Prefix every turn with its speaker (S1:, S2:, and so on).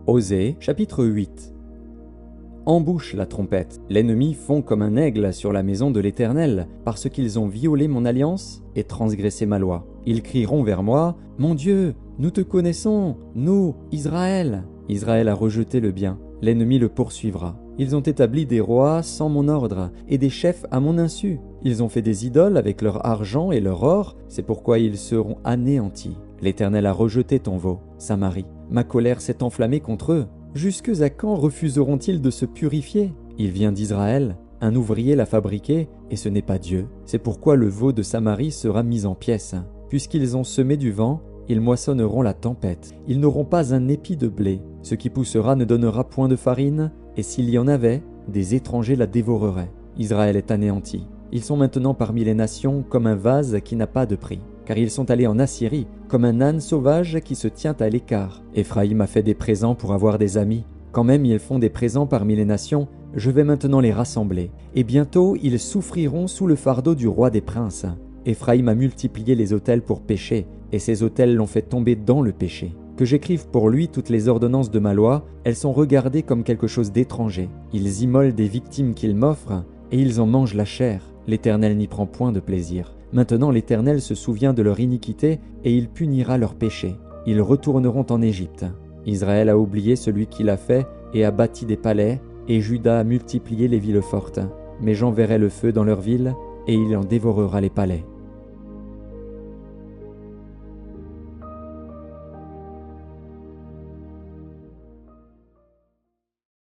S1: Osée, chapitre 8. Embouche la trompette. L'ennemi fond comme un aigle sur la maison de l'Éternel, parce qu'ils ont violé mon alliance et transgressé ma loi. Ils crieront vers moi, « Mon Dieu, nous te connaissons, nous, Israël !» Israël a rejeté le bien, l'ennemi le poursuivra. Ils ont établi des rois sans mon ordre, et des chefs à mon insu. Ils ont fait des idoles avec leur argent et leur or, c'est pourquoi ils seront anéantis. L'Éternel a rejeté ton veau, Samarie. Ma colère s'est enflammée contre eux. Jusque à quand refuseront-ils de se purifier? Il vient d'Israël, un ouvrier l'a fabriqué, et ce n'est pas Dieu. C'est pourquoi le veau de Samarie sera mis en pièces. Puisqu'ils ont semé du vent, ils moissonneront la tempête. Ils n'auront pas un épi de blé. Ce qui poussera ne donnera point de farine, et s'il y en avait, des étrangers la dévoreraient. Israël est anéanti. Ils sont maintenant parmi les nations comme un vase qui n'a pas de prix. Car ils sont allés en Assyrie, comme un âne sauvage qui se tient à l'écart. Éphraïm a fait des présents pour avoir des amis. Quand même ils font des présents parmi les nations, je vais maintenant les rassembler. Et bientôt ils souffriront sous le fardeau du roi des princes. Éphraïm a multiplié les autels pour pécher, et ces autels l'ont fait tomber dans le péché. Que j'écrive pour lui toutes les ordonnances de ma loi, elles sont regardées comme quelque chose d'étranger. Ils immolent des victimes qu'ils m'offrent, et ils en mangent la chair. L'Éternel n'y prend point de plaisir. Maintenant l'Éternel se souvient de leur iniquité, et il punira leurs péchés. Ils retourneront en Égypte. Israël a oublié celui qui l'a fait, et a bâti des palais, et Juda a multiplié les villes fortes. Mais j'enverrai le feu dans leurs villes, et il en dévorera les palais.